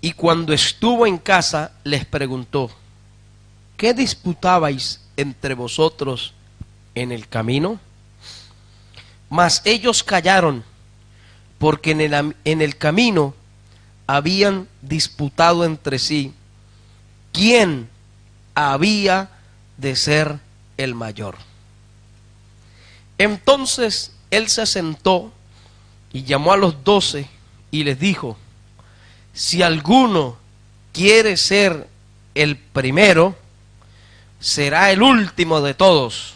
Y cuando estuvo en casa, les preguntó: ¿qué disputabais entre vosotros en el camino? Mas ellos callaron, porque en el camino habían disputado entre sí quién había de ser el mayor. Entonces él se sentó y llamó a los 12 y les dijo: si alguno quiere ser el primero, será el último de todos,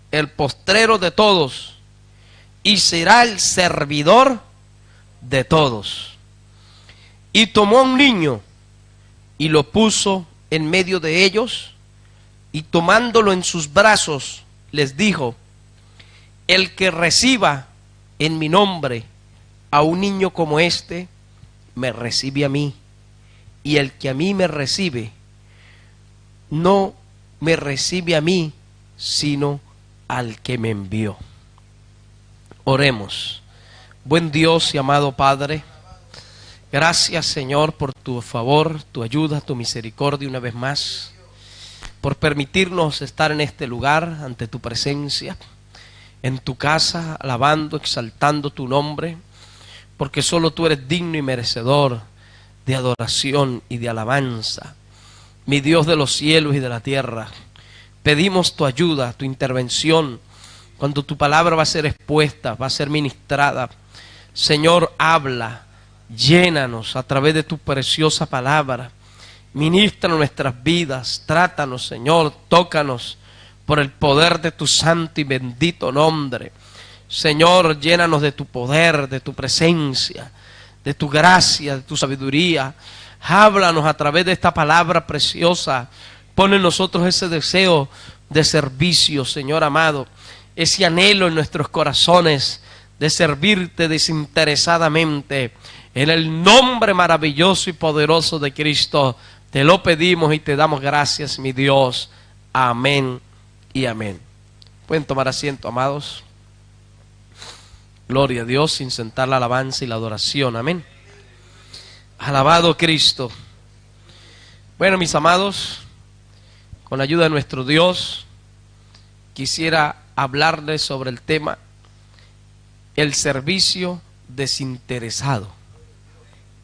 el postrero de todos, y será el servidor de todos. Y tomó a un niño y lo puso en medio de ellos, y tomándolo en sus brazos, les dijo: el que reciba en mi nombre a un niño como este, me recibe a mí, y el que a mí me recibe, no me recibe a mí, sino al que me envió. Oremos. Buen Dios y amado Padre, gracias, Señor, por tu favor, tu ayuda, tu misericordia una vez más, por permitirnos estar en este lugar, ante tu presencia, en tu casa, alabando, exaltando tu nombre, porque solo tú eres digno y merecedor de adoración y de alabanza. Mi Dios de los cielos y de la tierra, pedimos tu ayuda, tu intervención, cuando tu palabra va a ser expuesta, va a ser ministrada. Señor, habla, llénanos a través de tu preciosa palabra, ministra nuestras vidas, trátanos, Señor, tócanos por el poder de tu santo y bendito nombre. Señor, llénanos de tu poder, de tu presencia, de tu gracia, de tu sabiduría. Háblanos a través de esta palabra preciosa. Pon en nosotros ese deseo de servicio, Señor amado, ese anhelo en nuestros corazones de servirte desinteresadamente. En el nombre maravilloso y poderoso de Cristo, te lo pedimos y te damos gracias, mi Dios. Amén y amén. Pueden tomar asiento, amados. Gloria a Dios, sin sentar la alabanza y la adoración. Amén. Alabado Cristo. Bueno, mis amados, con la ayuda de nuestro Dios, quisiera hablarles sobre el tema: el servicio desinteresado.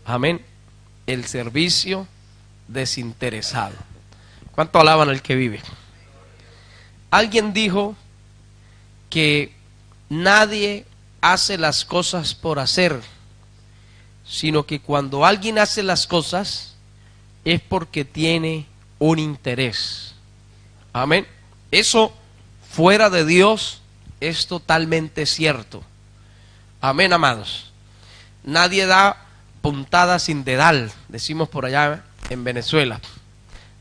Amén. El servicio desinteresado. ¿Cuánto alaban al que vive? Alguien dijo que nadie hace las cosas por hacer, sino que cuando alguien hace las cosas es porque tiene un interés. Amén. Eso fuera de Dios es totalmente cierto. Amén, amados. Nadie da puntada sin dedal, decimos por allá en Venezuela.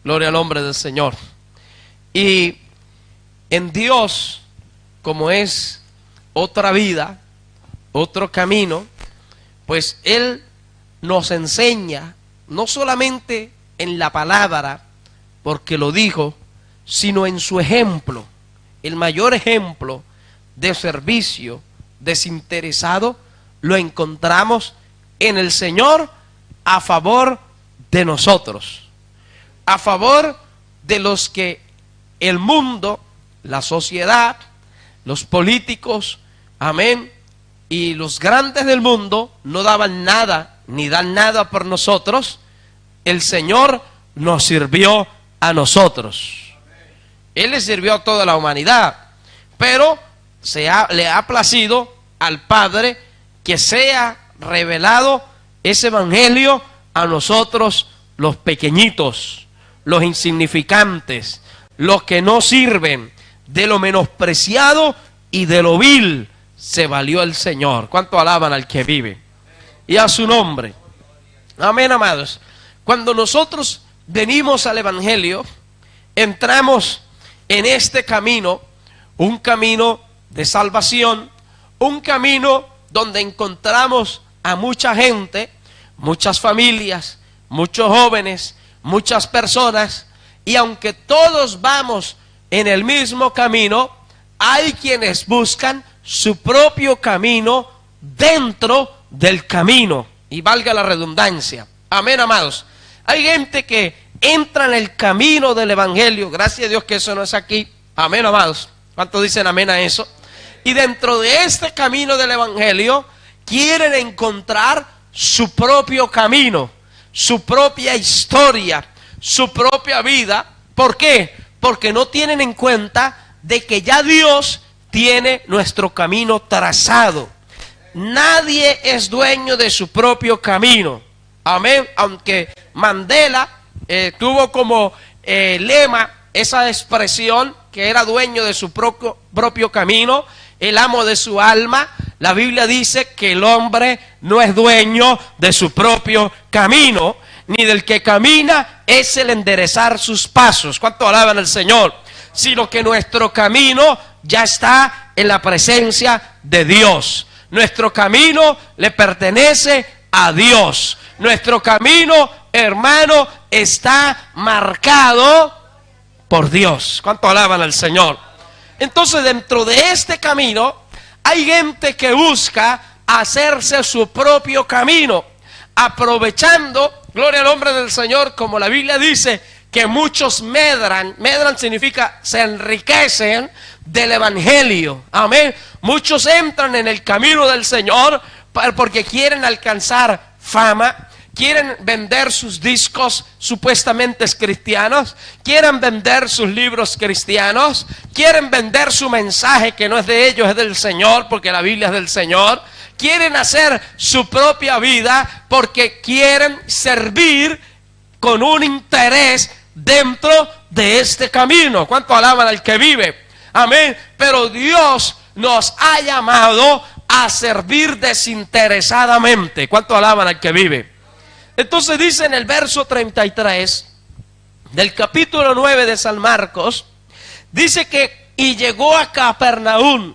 Gloria al nombre del Señor. Y en Dios, como es otra vida, otro camino, pues Él nos enseña, no solamente en la palabra, porque lo dijo, sino en su ejemplo. El mayor ejemplo de servicio desinteresado lo encontramos en el Señor a favor de nosotros, a favor de los que el mundo, la sociedad, los políticos, amén, y los grandes del mundo no daban nada, ni dan nada por nosotros. El Señor nos sirvió a nosotros. Él le sirvió a toda la humanidad, pero le ha placido al Padre que sea revelado ese evangelio a nosotros, los pequeñitos, los insignificantes, los que no sirven. De lo menospreciado y de lo vil se valió el Señor. ¿Cuánto alaban al que vive? Y a su nombre. Amén, amados. Cuando nosotros venimos al evangelio, entramos en este camino, un camino de salvación, un camino donde encontramos a mucha gente, muchas familias, muchos jóvenes, muchas personas, y aunque todos vamos en el mismo camino, hay quienes buscan su propio camino dentro del camino, y valga la redundancia. Amén, amados. Hay gente que entra en el camino del evangelio. Gracias a Dios que eso no es aquí. Amén, amados. ¿Cuántos dicen amén a eso? Y dentro de este camino del evangelio quieren encontrar su propio camino, su propia historia, su propia vida. ¿Por qué? Porque no tienen en cuenta de que ya Dios tiene nuestro camino trazado. Nadie es dueño de su propio camino. Amén. Aunque Mandela tuvo como lema esa expresión que era dueño de su propio camino, el amo de su alma. La Biblia dice que el hombre no es dueño de su propio camino, ni del que camina es el enderezar sus pasos. ¿Cuánto alaban al Señor? Sino que nuestro camino ya está en la presencia de Dios. Nuestro camino le pertenece a Dios. Nuestro camino, hermano, está marcado por Dios. ¿Cuánto alaban al Señor? Entonces, dentro de este camino, hay gente que busca hacerse su propio camino, aprovechando, gloria al nombre del Señor, como la Biblia dice, que muchos medran significa se enriquecen del evangelio. Amén. Muchos entran en el camino del Señor porque quieren alcanzar fama, quieren vender sus discos supuestamente cristianos, quieren vender sus libros cristianos, quieren vender su mensaje que no es de ellos, es del Señor, porque la Biblia es del Señor. Quieren hacer su propia vida porque quieren servir con un interés dentro de este camino. ¿Cuánto alaban al que vive? Amén. Pero Dios nos ha llamado a servir desinteresadamente. ¿Cuánto alaban al que vive? Entonces dice en el verso 33 del capítulo 9 de San Marcos, dice que y llegó a Capernaum.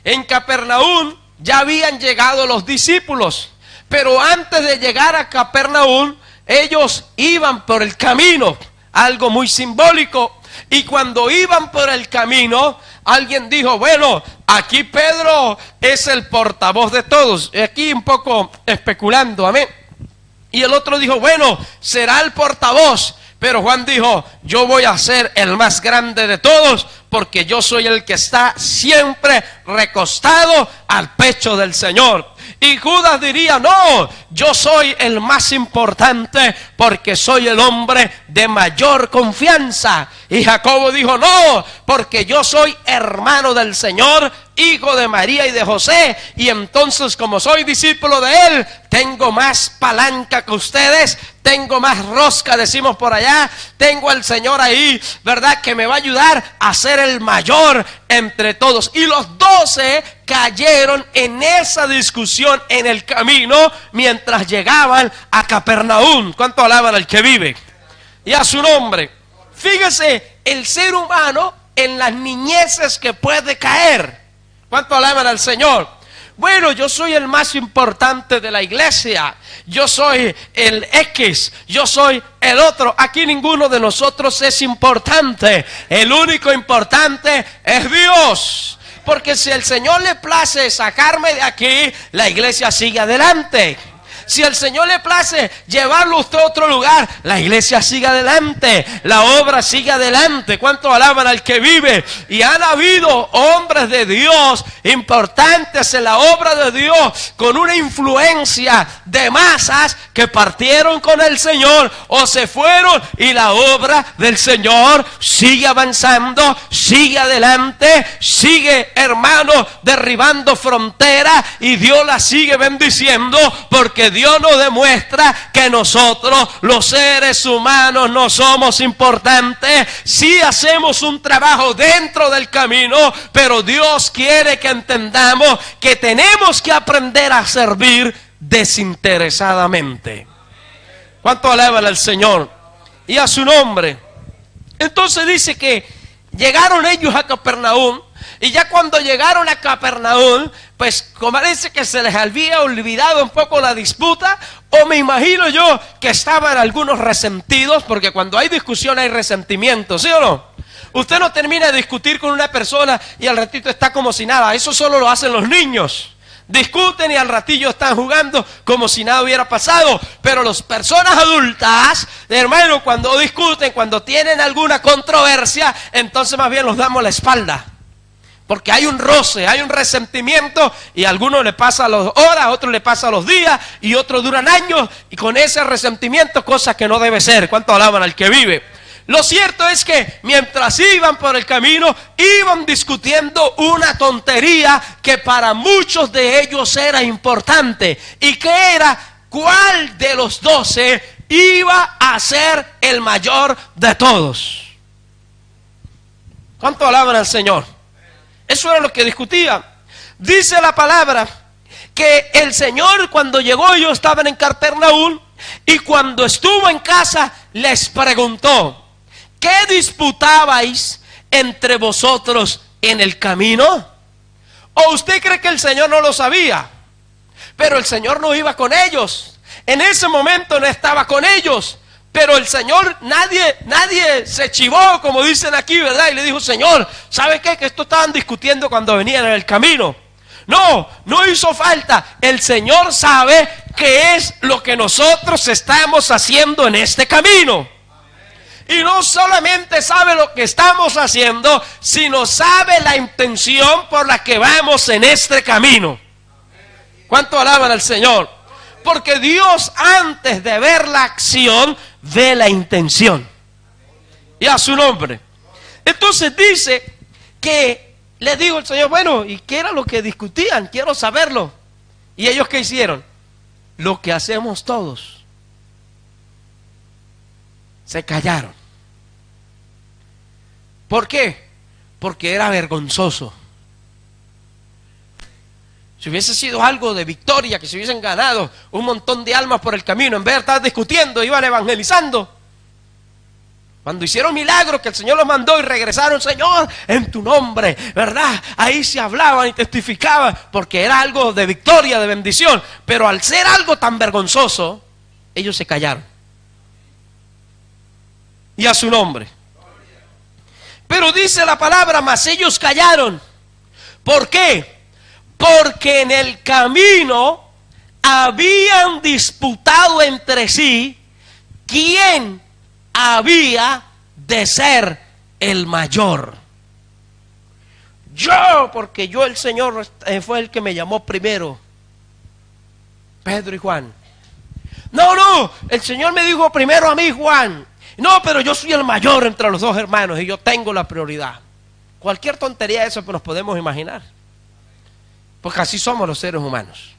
En Capernaum ya habían llegado los discípulos, pero antes de llegar a Capernaum, ellos iban por el camino, algo muy simbólico. Y cuando iban por el camino, alguien dijo, bueno, aquí Pedro es el portavoz de todos. Aquí un poco especulando, amén. Y el otro dijo, bueno, será el portavoz. Pero Juan dijo, yo voy a ser el más grande de todos, porque yo soy el que está siempre recostado al pecho del Señor. Y Judas diría, no, yo soy el más importante porque soy el hombre de mayor confianza. Y Jacobo dijo, no, porque yo soy hermano del Señor, hijo de María y de José, y entonces como soy discípulo de él, tengo más palanca que ustedes, tengo más rosca, decimos por allá, tengo al Señor ahí, ¿verdad? Que me va a ayudar a ser el mayor entre todos. Y los 12 cayeron en esa discusión en el camino mientras llegaban a Capernaum. ¿Cuánto alaban al que vive? Y a su nombre. Fíjese, el ser humano en las niñeces que puede caer. ¿Cuánto alaban al Señor? Bueno, yo soy el más importante de la iglesia, yo soy el X, yo soy el otro. Aquí ninguno de nosotros es importante, el único importante es Dios. Porque si el Señor le place sacarme de aquí, la iglesia sigue adelante. Si al Señor le place llevarlo usted a otro lugar, la iglesia sigue adelante, la obra sigue adelante. ¿Cuánto alaban al que vive? Y han habido hombres de Dios importantes en la obra de Dios, con una influencia de masas que partieron con el Señor o se fueron, y la obra del Señor sigue avanzando, sigue adelante, sigue, hermano, derribando fronteras, y Dios la sigue bendiciendo, porque Dios nos demuestra que nosotros, los seres humanos, no somos importantes. Sí hacemos un trabajo dentro del camino, pero Dios quiere que entendamos que tenemos que aprender a servir desinteresadamente. ¿Cuánto alaban al Señor? Y a su nombre. Entonces dice que llegaron ellos a Capernaum, y ya cuando llegaron a Capernaum, pues parece que se les había olvidado un poco la disputa, o me imagino yo que estaban algunos resentidos, porque cuando hay discusión hay resentimiento, ¿sí o no? Usted no termina de discutir con una persona y al ratito está como si nada. Eso solo lo hacen los niños. discuten y al ratillo están jugando como si nada hubiera pasado. Pero las personas adultas, hermano, cuando discuten, cuando tienen alguna controversia, entonces más bien los damos la espalda. Porque hay un roce, hay un resentimiento, y a algunos le pasa a las horas, a otros le pasa a los días, y otros duran años, y con ese resentimiento, cosa que no debe ser. ¿Cuánto alaban al que vive? Lo cierto es que mientras iban por el camino, iban discutiendo una tontería que para muchos de ellos era importante. ¿Y qué era? ¿Cuál de los 12 iba a ser el mayor de todos? ¿Cuánto alaban al Señor? Eso era lo que discutían. Dice la palabra que el Señor, cuando llegó, ellos estaban en Capernaum, y cuando estuvo en casa les preguntó: ¿qué disputabais entre vosotros en el camino? ¿O usted cree que el Señor no lo sabía? Pero el Señor no iba con ellos. En ese momento no estaba con ellos. Pero el Señor, nadie se chivó, como dicen aquí, ¿verdad? Y le dijo: Señor, ¿sabe qué? Que esto estaban discutiendo cuando venían en el camino. No hizo falta. El Señor sabe qué es lo que nosotros estamos haciendo en este camino. Y no solamente sabe lo que estamos haciendo, sino sabe la intención por la que vamos en este camino. ¿Cuánto alaban al Señor? Porque Dios, antes de ver la acción, ve la intención. Y a su nombre. Entonces dice que le dijo el Señor: bueno, ¿y qué era lo que discutían? Quiero saberlo. ¿Y ellos qué hicieron? Lo que hacemos todos. Se callaron. ¿Por qué? Porque era vergonzoso. Si hubiese sido algo de victoria, que se hubiesen ganado un montón de almas por el camino, en vez de estar discutiendo, iban evangelizando. Cuando hicieron milagros que el Señor los mandó y regresaron: Señor, en tu nombre, ¿verdad? Ahí se hablaban y testificaban, porque era algo de victoria, de bendición. Pero al ser algo tan vergonzoso, ellos se callaron. Y a su nombre. Pero dice la palabra: mas ellos callaron. ¿Por qué? Porque en el camino habían disputado entre sí quién había de ser el mayor. Porque el Señor fue el que me llamó primero. Pedro y Juan. No, el Señor me dijo primero a mí, Juan. No, pero yo soy el mayor entre los dos hermanos y yo tengo la prioridad. Cualquier tontería de eso que nos podemos imaginar. Porque así somos los seres humanos.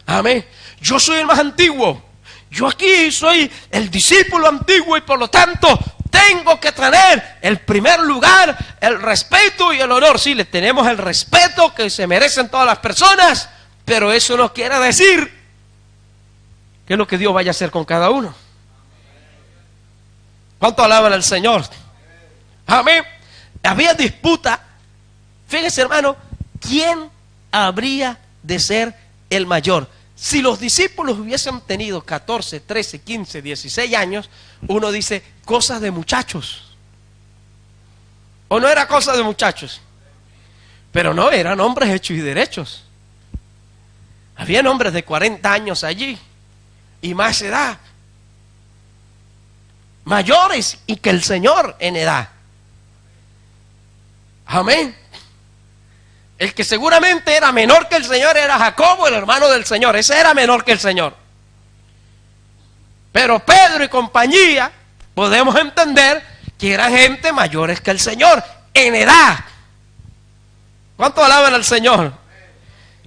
Amén. Yo soy el más antiguo. Yo aquí soy el discípulo antiguo y por lo tanto tengo que tener el primer lugar, el respeto y el honor. Sí, le tenemos el respeto que se merecen todas las personas, pero eso no quiere decir que es lo que Dios vaya a hacer con cada uno. ¿Cuánto alaban al Señor? Amén. Había disputa. Fíjese, hermano, ¿quién habría de ser el mayor? Si los discípulos hubiesen tenido 14, 13, 15, 16 años, uno dice, cosas de muchachos. ¿O no era cosa de muchachos? Pero no, eran hombres hechos y derechos. Habían hombres de 40 años allí y más edad. Mayores y que el Señor en edad. Amén. El que seguramente era menor que el Señor era Jacobo, el hermano del Señor. Ese era menor que el Señor. Pero Pedro y compañía, podemos entender que eran gente mayores que el Señor, en edad. ¿Cuánto alaban al Señor?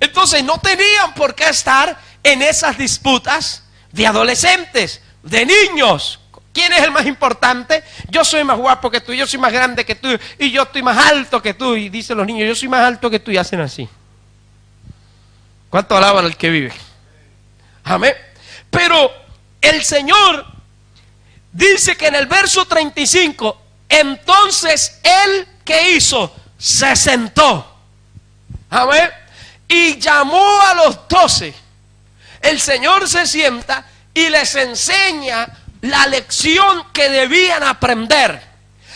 Entonces no tenían por qué estar en esas disputas de adolescentes, de niños. ¿Quién es el más importante? Yo soy más guapo que tú, yo soy más grande que tú, y yo estoy más alto que tú. Y dicen los niños, yo soy más alto que tú, y hacen así. ¿Cuánto alaban al que vive? Amén. Pero el Señor dice que en el verso 35, entonces Él, ¿qué hizo? Se sentó. Amén. Y llamó a los 12. El Señor se sienta y les enseña la lección que debían aprender.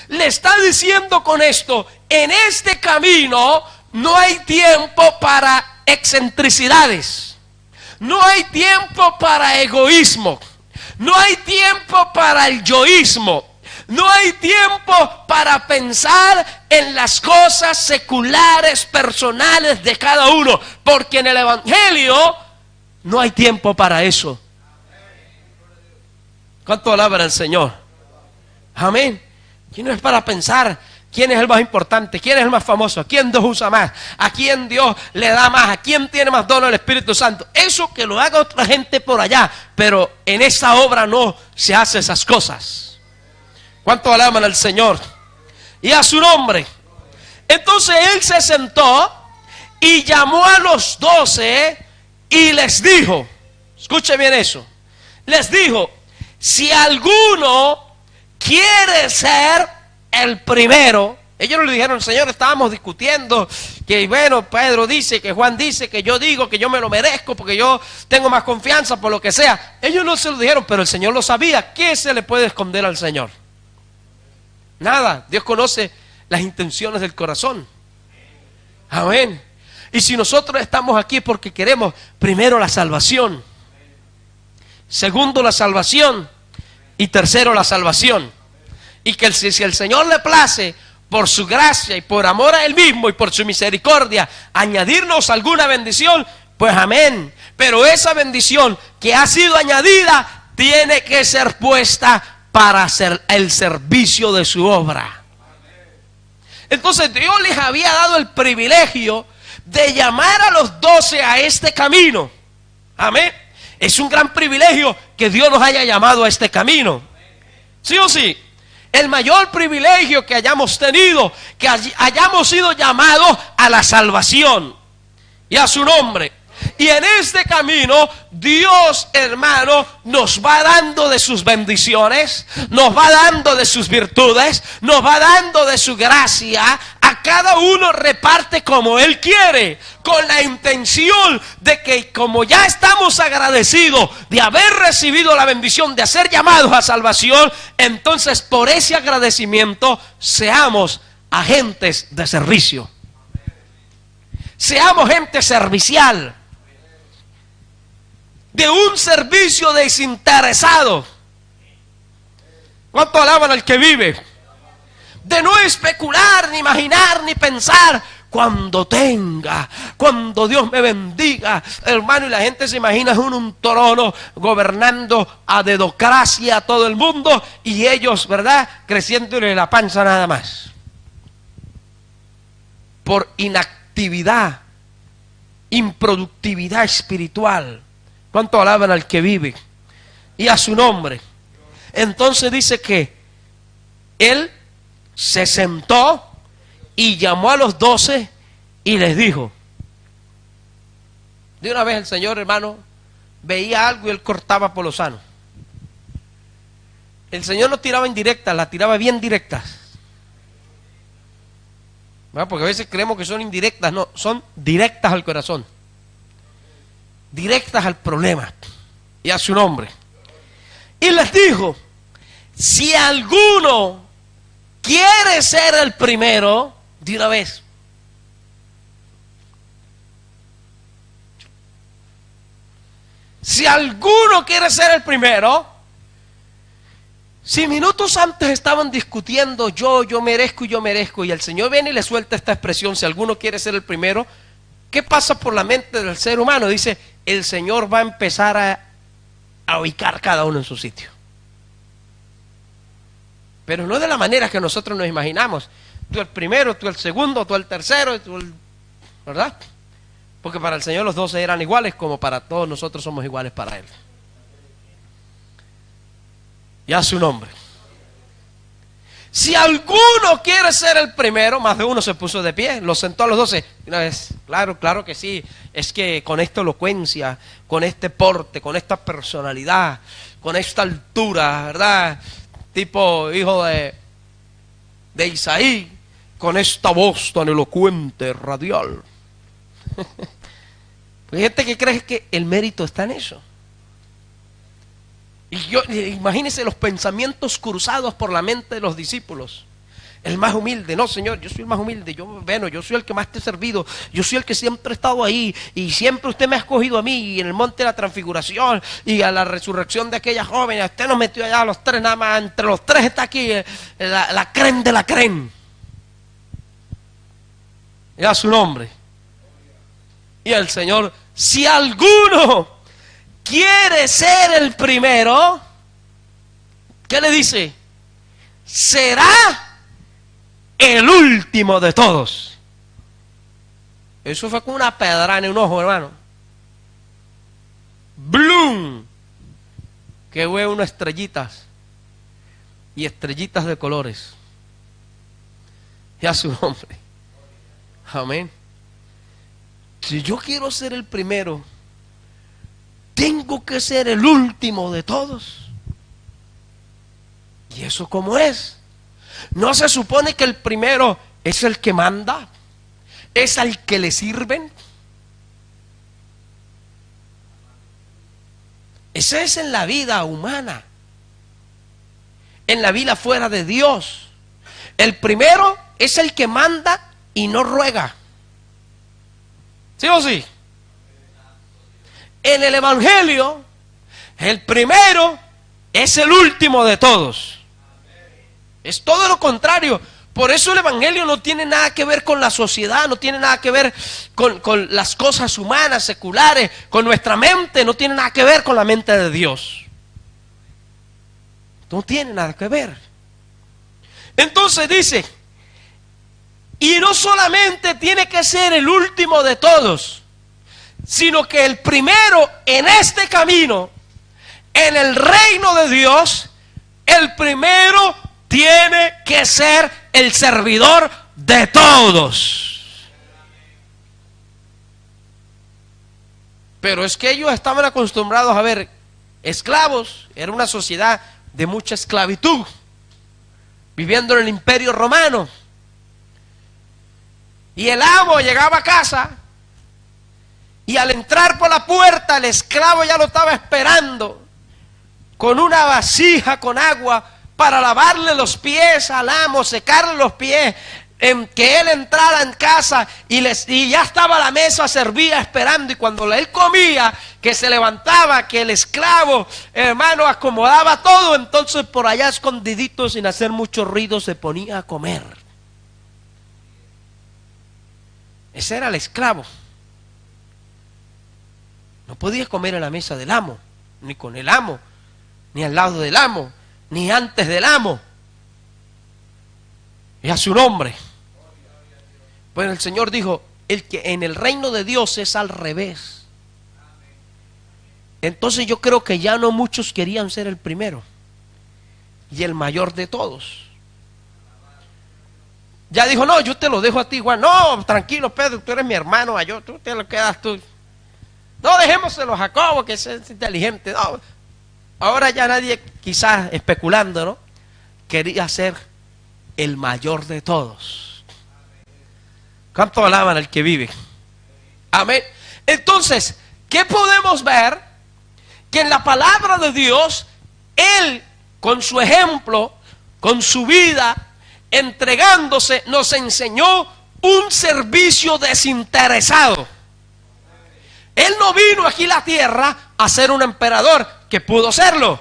Le está diciendo con esto, en este camino no hay tiempo para excentricidades. No hay tiempo para egoísmo. No hay tiempo para el yoísmo. No hay tiempo para pensar en las cosas seculares, personales de cada uno. Porque en el Evangelio no hay tiempo para eso. ¿Cuánto alaban al Señor? Amén. Aquí no es para pensar quién es el más importante, quién es el más famoso, a quién Dios usa más, a quién Dios le da más, a quién tiene más dono del Espíritu Santo. Eso que lo haga otra gente por allá, pero en esa obra no se hace esas cosas. ¿Cuánto alaban al Señor? Y a su nombre. Entonces él se sentó y llamó a los 12 y les dijo, escuche bien eso, les dijo, si alguno quiere ser el primero. Ellos no le dijeron, Señor, estábamos discutiendo que bueno, Pedro dice, que Juan dice, que yo digo que yo me lo merezco porque yo tengo más confianza por lo que sea. Ellos no se lo dijeron, pero el Señor lo sabía. ¿Qué se le puede esconder al Señor? Nada. Dios conoce las intenciones del corazón. Amén. Y si nosotros estamos aquí porque queremos primero la salvación, segundo la salvación y tercero la salvación. Y que si el Señor le place, por su gracia y por amor a Él mismo y por su misericordia, añadirnos alguna bendición, pues amén. Pero esa bendición que ha sido añadida tiene que ser puesta para hacer el servicio de su obra. Entonces Dios les había dado el privilegio de llamar a los 12 a este camino. Amén. Es un gran privilegio que Dios nos haya llamado a este camino. ¿Sí o sí? El mayor privilegio que hayamos tenido, que hayamos sido llamados a la salvación y a su nombre. Y en este camino, Dios, hermano, nos va dando de sus bendiciones, nos va dando de sus virtudes, nos va dando de su gracia. A cada uno reparte como Él quiere, con la intención de que como ya estamos agradecidos de haber recibido la bendición de ser llamados a salvación, entonces por ese agradecimiento seamos agentes de servicio. Seamos gente servicial. De un servicio desinteresado. ¿Cuánto alaban al que vive? De no especular, ni imaginar, ni pensar. Cuando tenga, cuando Dios me bendiga, hermano, y la gente se imagina un trono gobernando a dedocracia a todo el mundo y ellos, ¿verdad?, creciéndole la panza nada más. Por inactividad, improductividad espiritual. ¿Cuánto alaban al que vive? Y a su nombre. Entonces dice que él se sentó y llamó a los 12 y les dijo. De una vez el Señor, hermano, veía algo y él cortaba por lo sano. El Señor no tiraba indirectas, las tiraba bien directas. ¿Verdad? Porque a veces creemos que son indirectas, no, son directas al corazón. Directas al problema y a su nombre. Y les dijo, si alguno quiere ser el primero, de una vez. Si alguno quiere ser el primero, si minutos antes estaban discutiendo yo merezco, y el Señor viene y le suelta esta expresión, si alguno quiere ser el primero, ¿qué pasa por la mente del ser humano? Dice, el Señor va a empezar a ubicar cada uno en su sitio. Pero no de la manera que nosotros nos imaginamos. Tú el primero, tú el segundo, tú el tercero, tú el... ¿verdad? Porque para el Señor los 12 eran iguales, como para todos nosotros somos iguales para Él. Y a su nombre. Si alguno quiere ser el primero, más de uno se puso de pie, los sentó a los 12. Una vez, claro que sí, es que con esta elocuencia, con este porte, con esta personalidad, con esta altura, ¿verdad? Tipo hijo de Isaí, con esta voz tan elocuente, radial. Hay gente que cree que el mérito está en eso. Y imagínense los pensamientos cruzados por la mente de los discípulos. El más humilde. No, Señor, yo soy el más humilde. Yo soy el que más te he servido. Yo soy el que siempre he estado ahí. Y siempre usted me ha escogido a mí. Y en el monte de la transfiguración. Y a la resurrección de aquella joven. Usted nos metió allá a los tres nada más. Entre los tres está aquí la creen de la creen. Y a su nombre. Y el Señor, si alguno quiere ser el primero, ¿qué le dice? Será el último de todos. Eso fue con una pedrada en un ojo, hermano. ¡Blum! Que hubo unas estrellitas. Y estrellitas de colores. Y a su nombre. Amén. Si yo quiero ser el primero, tengo que ser el último de todos. ¿Y eso cómo es? ¿No se supone que el primero es el que manda? ¿Es al que le sirven? Eso es en la vida humana. En la vida fuera de Dios. El primero es el que manda y no ruega. ¿Sí o sí? En el Evangelio, el primero es el último de todos. Es todo lo contrario. Por eso el Evangelio no tiene nada que ver con la sociedad, no tiene nada que ver con las cosas humanas, seculares, con nuestra mente, no tiene nada que ver con la mente de Dios. No tiene nada que ver. Entonces dice, y no solamente tiene que ser el último de todos, sino que el primero en este camino, en el reino de Dios, el primero tiene que ser el servidor de todos. Pero es que ellos estaban acostumbrados a ver esclavos. Era una sociedad de mucha esclavitud, viviendo en el Imperio Romano. Y el amo llegaba a casa y al entrar por la puerta el esclavo ya lo estaba esperando con una vasija con agua para lavarle los pies al amo, secarle los pies, en que él entrara en casa y ya estaba la mesa servida esperando. Y cuando él comía, que se levantaba, que el esclavo, hermano, acomodaba todo, entonces por allá escondidito, sin hacer mucho ruido, se ponía a comer. Ese era el esclavo. No podía comer en la mesa del amo, ni con el amo, ni al lado del amo, ni antes del amo. Y a su nombre. Pues el Señor dijo, el que en el reino de Dios es al revés. Entonces yo creo que ya no muchos querían ser el primero y el mayor de todos. Ya dijo, no, yo te lo dejo a ti, Juan. No, tranquilo, Pedro, tú eres mi hermano, tú te lo quedas tú. No, dejémoselo a Jacobo, que es inteligente. No. Ahora ya nadie, quizás especulando, ¿no?, quería ser el mayor de todos. ¿Cuánto alaban al que vive? Amén. Entonces, ¿qué podemos ver? Que en la palabra de Dios, Él, con su ejemplo, con su vida, entregándose, nos enseñó un servicio desinteresado. Él no vino aquí a la tierra a ser un emperador, que pudo serlo.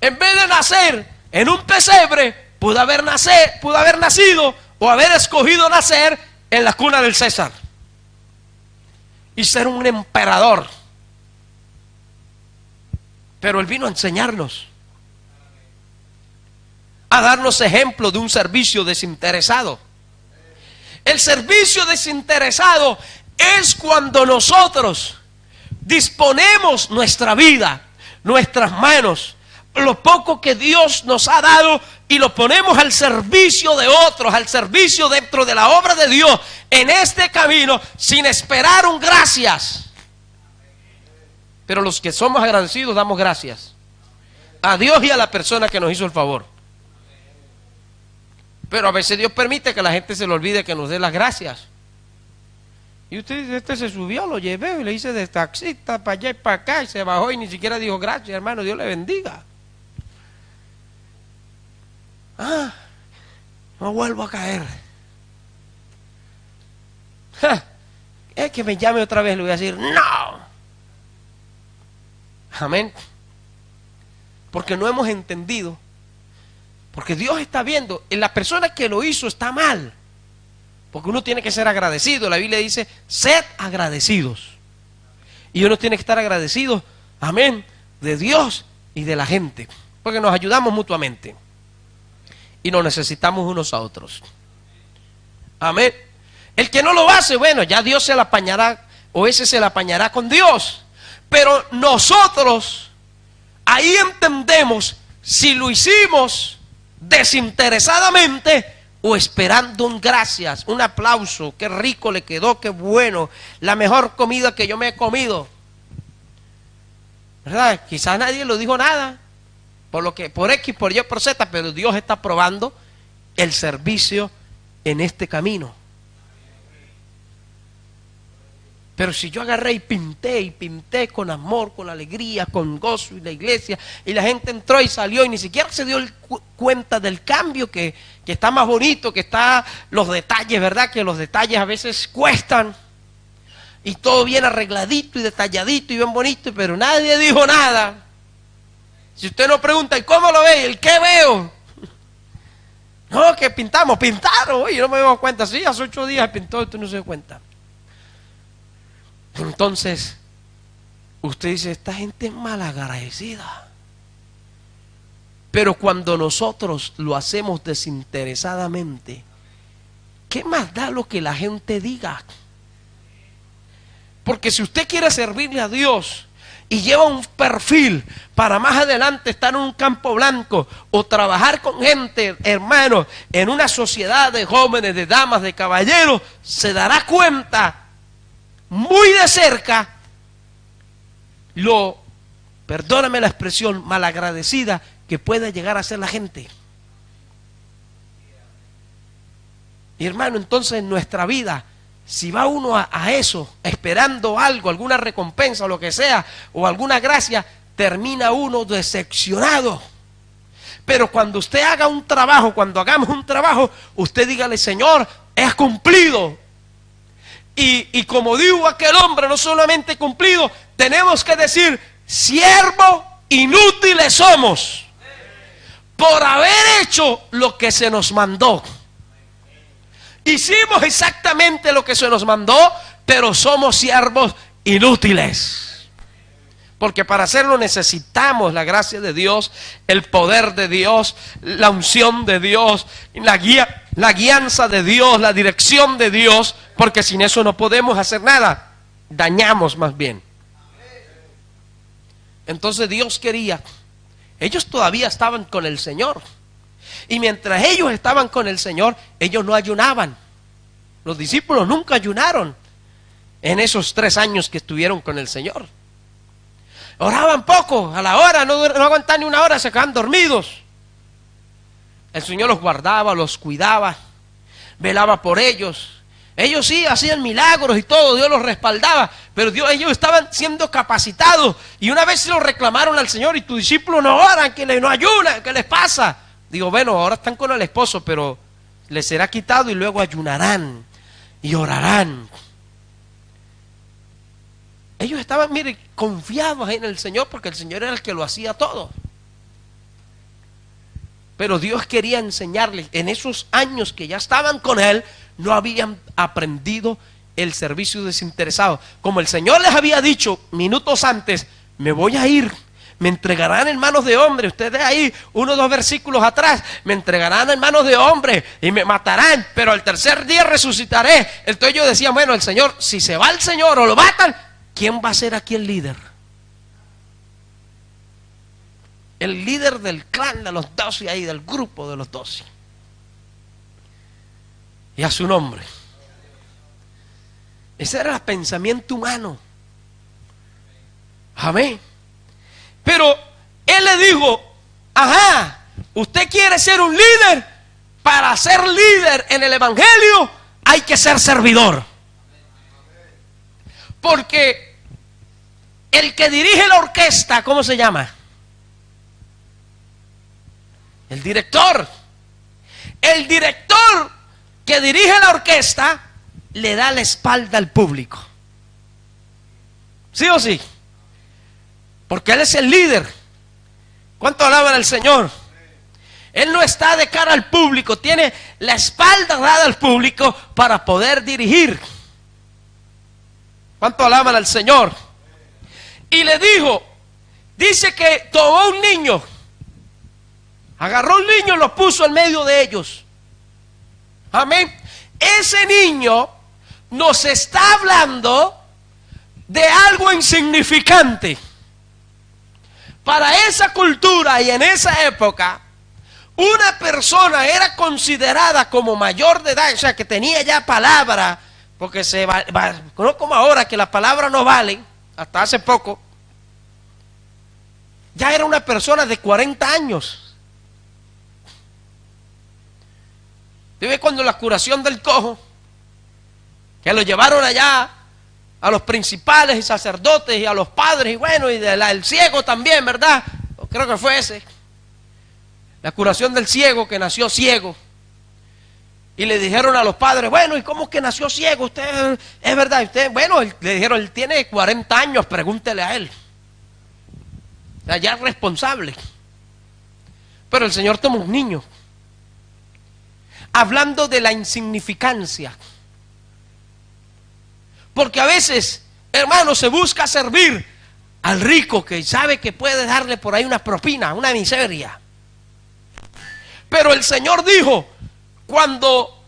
En vez de nacer en un pesebre, pudo haber nacido o haber escogido nacer en la cuna del César y ser un emperador. Pero Él vino a enseñarnos, a darnos ejemplo de un servicio desinteresado. El servicio desinteresado es cuando nosotros disponemos nuestra vida, nuestras manos, lo poco que Dios nos ha dado, y lo ponemos al servicio de otros, al servicio dentro de la obra de Dios, en este camino, sin esperar un gracias. Pero los que somos agradecidos damos gracias a Dios y a la persona que nos hizo el favor. Pero a veces Dios permite que la gente se le olvide que nos dé las gracias. Y usted dice, este se subió, lo llevé y le hice de taxista para allá y para acá, y se bajó y ni siquiera dijo gracias, hermano, Dios le bendiga. no vuelvo a caer. Es que me llame otra vez, le voy a decir, no. Amén. Porque no hemos entendido. Porque Dios está viendo, en la persona que lo hizo está mal. Porque uno tiene que ser agradecido. La Biblia dice, sed agradecidos. Y uno tiene que estar agradecido, amén, de Dios y de la gente. Porque nos ayudamos mutuamente. Y nos necesitamos unos a otros. Amén. El que no lo hace, bueno, ya Dios se la apañará, o ese se la apañará con Dios. Pero nosotros, ahí entendemos si lo hicimos desinteresadamente o esperando un gracias, un aplauso, qué rico le quedó, qué bueno, la mejor comida que yo me he comido. ¿Verdad? Quizás nadie lo dijo nada, por X, por Y, por Z, pero Dios está probando el servicio en este camino. Pero si yo agarré y pinté con amor, con alegría, con gozo y la iglesia, y la gente entró y salió y ni siquiera se dio cuenta del cambio que está más bonito, que está los detalles, ¿verdad? Que los detalles a veces cuestan y todo bien arregladito y detalladito y bien bonito, pero nadie dijo nada. Si usted no pregunta, ¿y cómo lo ve? ¿El qué veo? No, que pintaron, oye, no me doy cuenta, sí, hace 8 días pintó, usted no se dio cuenta. Entonces, usted dice, esta gente es malagradecida. Pero cuando nosotros lo hacemos desinteresadamente, ¿qué más da lo que la gente diga? Porque si usted quiere servirle a Dios y lleva un perfil para más adelante estar en un campo blanco o trabajar con gente, hermano, en una sociedad de jóvenes, de damas, de caballeros, se dará cuenta muy de cerca perdóname la expresión, malagradecida que puede llegar a ser la gente. Y hermano, entonces en nuestra vida, si va uno a eso, esperando algo, alguna recompensa o lo que sea, o alguna gracia, termina uno decepcionado. Pero cuando usted haga un trabajo, cuando hagamos un trabajo, usted dígale, Señor, has cumplido. Y como dijo aquel hombre, no solamente cumplido, tenemos que decir, siervos inútiles somos por haber hecho lo que se nos mandó. Hicimos exactamente lo que se nos mandó, pero somos siervos inútiles. Porque para hacerlo necesitamos la gracia de Dios, el poder de Dios, la unción de Dios, la guianza de Dios, la dirección de Dios, porque sin eso no podemos hacer nada, dañamos más bien. Entonces Dios quería, ellos todavía estaban con el Señor, y mientras ellos estaban con el Señor, ellos no ayunaban. Los discípulos nunca ayunaron en esos 3 años que estuvieron con el Señor. Oraban poco, a la hora, no aguantaban ni una hora, se quedaban dormidos. El Señor los guardaba, los cuidaba, velaba por ellos. Ellos sí hacían milagros y todo, Dios los respaldaba, pero ellos estaban siendo capacitados. Y una vez se lo reclamaron al Señor, y tus discípulos no oran, que no ayunan, ¿qué les pasa? Digo, bueno, ahora están con el esposo, pero les será quitado y luego ayunarán y orarán. Ellos estaban, mire, confiados en el Señor, porque el Señor era el que lo hacía todo. Pero Dios quería enseñarles, en esos años que ya estaban con Él, no habían aprendido el servicio desinteresado. Como el Señor les había dicho minutos antes, me voy a ir, me entregarán en manos de hombre. Ustedes ahí, 1 o 2 versículos atrás, me entregarán en manos de hombre y me matarán, pero al tercer día resucitaré. Entonces ellos decían, bueno, el Señor, si se va el Señor o lo matan, ¿quién va a ser aquí el líder? El líder del clan de los 12 ahí, del grupo de los 12. Y a su nombre. Ese era el pensamiento humano. Amén. Pero él le dijo, ajá, usted quiere ser un líder. Para ser líder en el evangelio hay que ser servidor. Porque el que dirige la orquesta, ¿cómo se llama? El director. El director que dirige la orquesta le da la espalda al público. ¿Sí o sí? Porque él es el líder. ¿Cuánto alaban al Señor? Él no está de cara al público, tiene la espalda dada al público para poder dirigir. ¿Cuánto alaban al Señor? Y le dijo, dice que tomó un niño, agarró un niño y lo puso en medio de ellos. Amén. Ese niño nos está hablando de algo insignificante. Para esa cultura y en esa época, una persona era considerada como mayor de edad, o sea, que tenía ya palabra, porque no como ahora que las palabras no valen, hasta hace poco, ya era una persona de 40 años. ¿Ve cuando la curación del cojo, que lo llevaron allá a los principales y sacerdotes y a los padres, y bueno, y del ciego también, ¿verdad? Creo que fue ese. La curación del ciego, que nació ciego. Y le dijeron a los padres, bueno, ¿y cómo que nació ciego? Usted, es verdad, usted, bueno, le dijeron, él tiene 40 años, pregúntele a él. O sea, ya es responsable. Pero el Señor tomó un niño, hablando de la insignificancia. Porque a veces, hermano, se busca servir al rico que sabe que puede darle por ahí una propina, una miseria. Pero el Señor dijo, cuando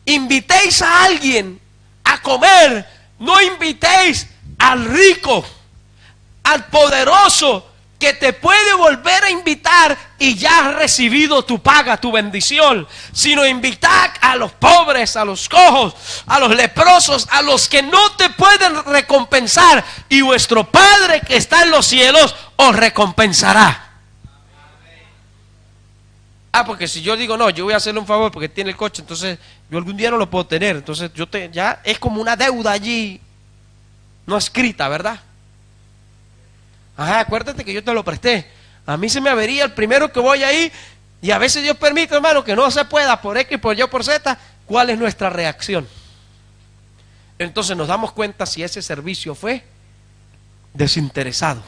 invitéis a alguien a comer, no invitéis al rico, al poderoso, que te puede volver a invitar y ya has recibido tu paga, tu bendición, sino invitad a los pobres, a los cojos, a los leprosos, a los que no te pueden recompensar, y vuestro Padre que está en los cielos os recompensará. Porque si yo digo, no, yo voy a hacerle un favor porque tiene el coche, entonces yo algún día no lo puedo tener, entonces ya es como una deuda allí no escrita, ¿verdad? Ajá, acuérdate que yo te lo presté. A mí se me avería el primero que voy ahí, y a veces Dios permite, hermano, que no se pueda por X, por Y, por Z. ¿Cuál es nuestra reacción? Entonces nos damos cuenta si ese servicio fue desinteresado,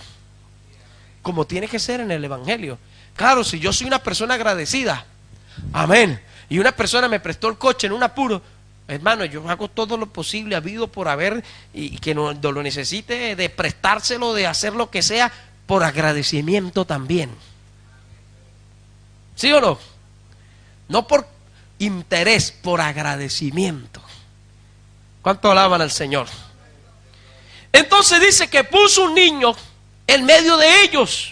como tiene que ser en el Evangelio. Claro, si yo soy una persona agradecida, amén, y una persona me prestó el coche en un apuro, hermano, yo hago todo lo posible, habido por haber, y que no lo necesite, de prestárselo, de hacer lo que sea, por agradecimiento también. ¿Sí o no? No por interés, por agradecimiento. ¿Cuánto alaban al Señor? Entonces dice que puso un niño en medio de ellos,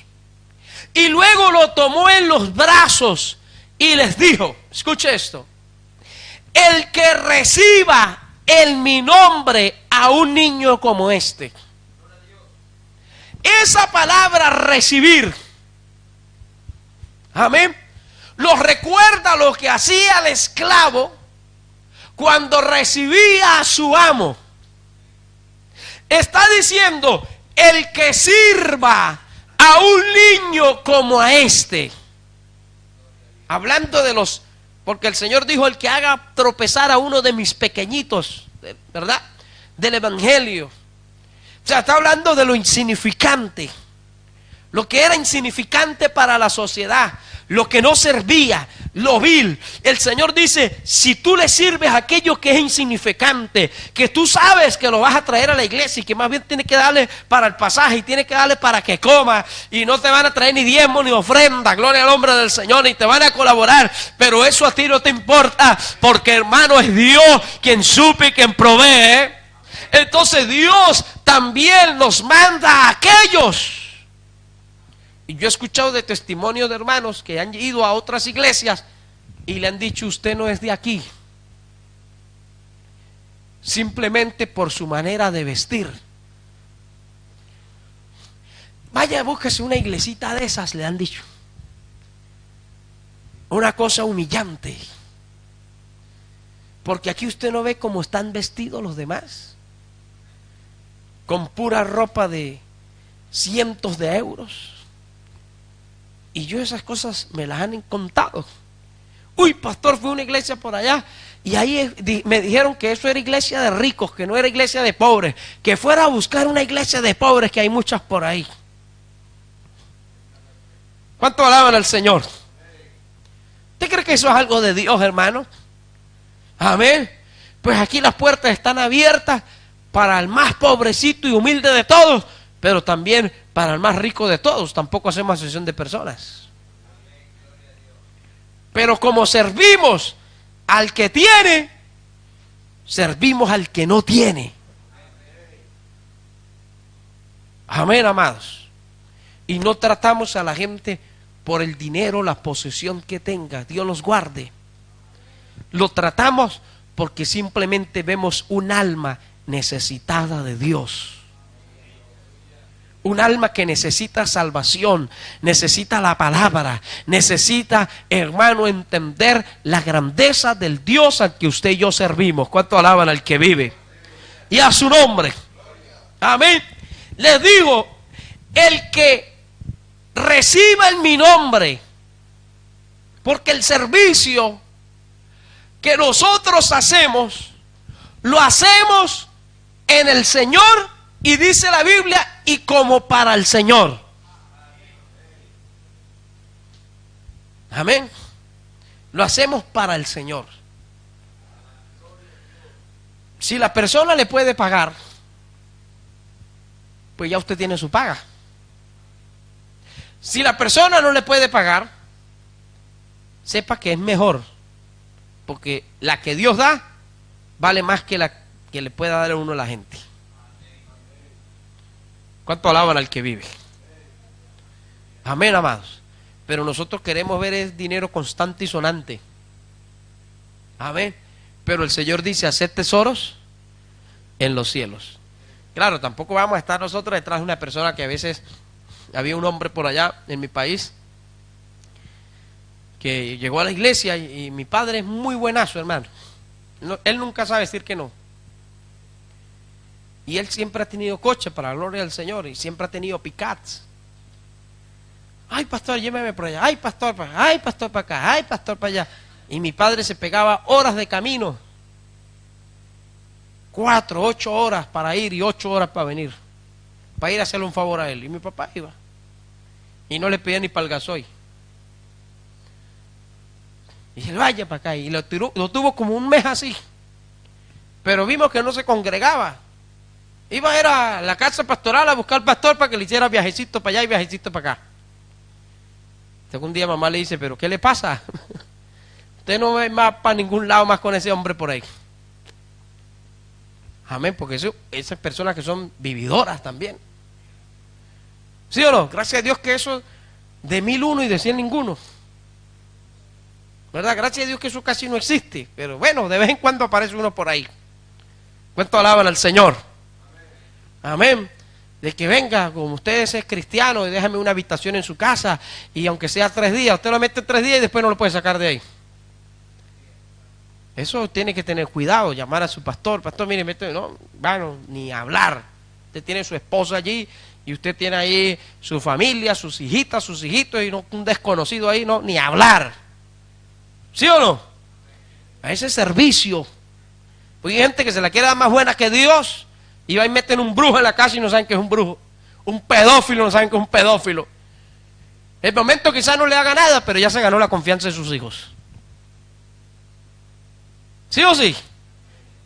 y luego lo tomó en los brazos y les dijo, escuche esto: el que reciba en mi nombre a un niño como este. Esa palabra recibir, amén, lo recuerda lo que hacía el esclavo cuando recibía a su amo. Está diciendo, el que sirva a un niño como a este. Hablando de los, porque el Señor dijo, el que haga tropezar a uno de mis pequeñitos, ¿verdad? Del Evangelio. O sea, está hablando de lo insignificante, lo que era insignificante para la sociedad, lo que no servía, lo vil. El Señor dice, si tú le sirves a aquello que es insignificante, que tú sabes que lo vas a traer a la iglesia y que más bien tienes que darle para el pasaje y tienes que darle para que coma, y no te van a traer ni diezmo ni ofrenda, gloria al nombre del Señor, ni te van a colaborar, pero eso a ti no te importa, porque hermano, es Dios quien suple y quien provee. Entonces Dios también nos manda a aquellos. Y yo he escuchado de testimonios de hermanos que han ido a otras iglesias y le han dicho, usted no es de aquí, simplemente por su manera de vestir. Vaya, búsquese una iglesita de esas, le han dicho. Una cosa humillante, porque aquí usted no ve cómo están vestidos los demás, con pura ropa de cientos de euros. Y yo esas cosas me las han contado. Uy, pastor, fue una iglesia por allá y ahí me dijeron que eso era iglesia de ricos, que no era iglesia de pobres, que fuera a buscar una iglesia de pobres, que hay muchas por ahí. ¿Cuánto alaban al Señor? ¿Usted cree que eso es algo de Dios, hermano? Amén. Pues aquí las puertas están abiertas para el más pobrecito y humilde de todos, pero también para el más rico de todos. Tampoco hacemos acepción de personas. Pero como servimos al que tiene, servimos al que no tiene. Amén, amados. Y no tratamos a la gente por el dinero, la posesión que tenga. Dios los guarde. Lo tratamos porque simplemente vemos un alma necesitada de Dios. Un alma que necesita salvación, necesita la palabra, necesita, hermano, entender la grandeza del Dios al que usted y yo servimos. ¿Cuánto alaban al que vive? Y a su nombre. Amén. Les digo, el que reciba en mi nombre, porque el servicio que nosotros hacemos, lo hacemos en el Señor, y dice la Biblia, y como para el Señor. Amén. Lo hacemos para el Señor. Si la persona le puede pagar, pues ya usted tiene su paga. Si la persona no le puede pagar, sepa que es mejor, porque la que Dios da vale más que la que le pueda dar a uno la gente. ¿Cuánto alaban al que vive? Amén, amados. Pero nosotros queremos ver el dinero constante y sonante. Amén. Pero el Señor dice, haced tesoros en los cielos. Claro, tampoco vamos a estar nosotros detrás de una persona que a veces... Había un hombre por allá en mi país que llegó a la iglesia y mi padre es muy buenazo, hermano. No, él nunca sabe decir que no. Y él siempre ha tenido coche para la gloria del Señor y siempre ha tenido picats. Ay, pastor, lléveme por allá. Ay, pastor, para acá. Ay, pastor, para acá. Ay, pastor, para allá. Y mi padre se pegaba horas de camino. 4, 8 horas para ir y 8 horas para venir. Para ir a hacerle un favor a él. Y mi papá iba. Y no le pedía ni para el gasoil. Y él vaya para acá. Y lo tuvo como un mes así. Pero vimos que no se congregaba. Iba a ir a la casa pastoral a buscar al pastor para que le hiciera viajecito para allá y viajecito para acá. Entonces un día mamá le dice, ¿pero qué le pasa? Usted no ve más para ningún lado más con ese hombre por ahí. Amén, porque esas personas que son vividoras también. ¿Sí o no? Gracias a Dios que eso de 1001 y de 100 ninguno. ¿Verdad? Gracias a Dios que eso casi no existe. Pero bueno, de vez en cuando aparece uno por ahí. ¿Cuánto alaban al Señor? Amén. De que venga, como usted es cristiano, y déjame una habitación en su casa, y aunque sea 3 días, usted lo mete 3 días y después no lo puede sacar de ahí. Eso tiene que tener cuidado, llamar a su pastor. Pastor, mire, no, bueno, ni hablar. Usted tiene su esposa allí, y usted tiene ahí su familia, sus hijitas, sus hijitos, y no un desconocido ahí, no, ni hablar. ¿Sí o no? A ese servicio. Porque hay gente que se la quiere dar más buena que Dios, y va y meten un brujo en la casa y no saben que es un brujo. Un pedófilo, no saben que es un pedófilo. El momento quizás no le haga nada, pero ya se ganó la confianza de sus hijos. ¿Sí o sí?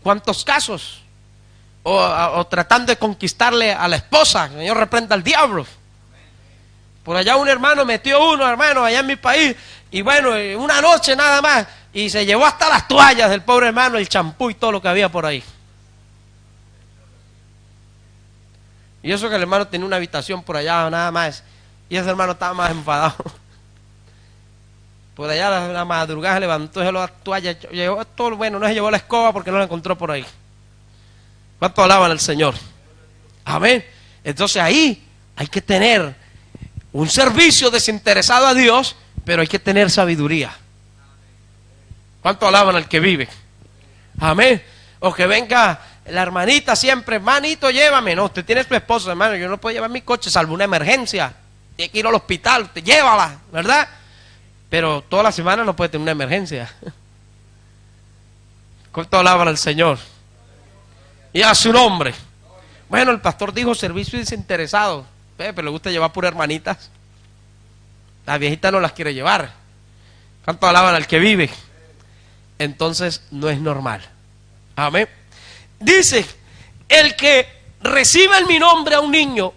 ¿Cuántos casos? O tratando de conquistarle a la esposa. El Señor reprenda al diablo. Por allá un hermano metió uno, hermano, allá en mi país. Y bueno, una noche nada más. Y se llevó hasta las toallas del pobre hermano, el champú y todo lo que había por ahí. Y eso que el hermano tenía una habitación por allá nada más. Y ese hermano estaba más enfadado. Por allá a la madrugada levantó la toalla, llevó todo, bueno, no se llevó la escoba porque no la encontró por ahí. ¿Cuánto alaban al Señor? Amén. Entonces ahí hay que tener un servicio desinteresado a Dios, pero hay que tener sabiduría. ¿Cuánto alaban al que vive? Amén. O que venga la hermanita siempre, hermanito, llévame. No, usted tiene su esposo, hermano, yo no puedo llevar mi coche salvo una emergencia. Tiene que ir al hospital, usted llévala, ¿verdad? pero toda la semana no puede tener una emergencia. ¿Cuánto alaban al Señor? Y a su nombre. Bueno, el pastor dijo servicio desinteresado, pero le gusta llevar puras hermanitas. Las viejitas no las quiere llevar. ¿Cuánto alaban al que vive? Entonces no es normal. Amén. Dice, el que reciba en mi nombre a un niño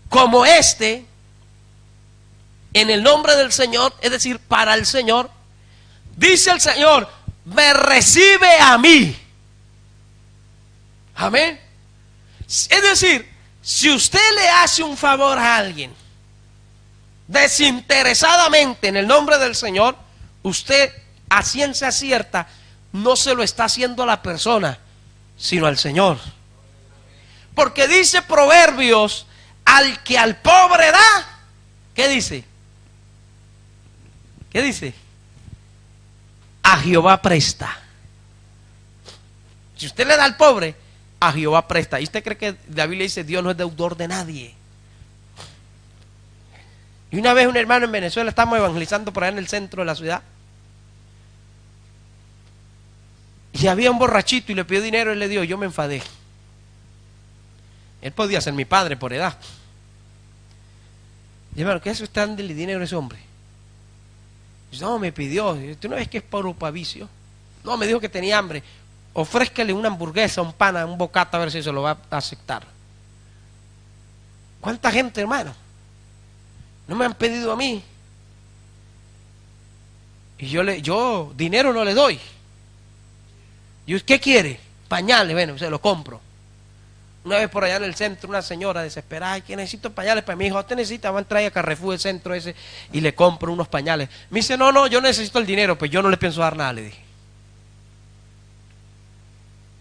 como este, en el nombre del Señor, es decir, para el Señor, dice el Señor, me recibe a mí. Amén. Es decir, si usted le hace un favor a alguien desinteresadamente en el nombre del Señor, usted a ciencia cierta no se lo está haciendo a la persona, sino al Señor. Porque dice Proverbios, al que al pobre da, ¿qué dice? ¿Qué dice? A Jehová presta. Si usted le da al pobre, a Jehová presta. ¿Y usted cree que la Biblia dice Dios no es deudor de nadie? Y una vez un hermano en Venezuela, estamos evangelizando por allá en el centro de la ciudad, y había un borrachito y le pidió dinero y le dio. Yo me enfadé. Él podía ser mi padre por edad. Y hermano, ¿qué hace usted dándole dinero a ese hombre? Dice, no, me pidió. ¿Tú no ves que es por vicio? No, me dijo que tenía hambre. Ofrézcale una hamburguesa, un pan, un bocata, a ver si se lo va a aceptar. ¿Cuánta gente, hermano? No me han pedido a mí. Y yo dinero no le doy. ¿Y qué quiere? Pañales, bueno, se lo compro. Una vez por allá en el centro, una señora desesperada, ay, que necesito pañales para mi hijo. Usted necesita, va a entrar a Carrefour, el centro ese, y le compro unos pañales. Me dice, no, yo necesito el dinero, pues yo no le pienso dar nada, le dije.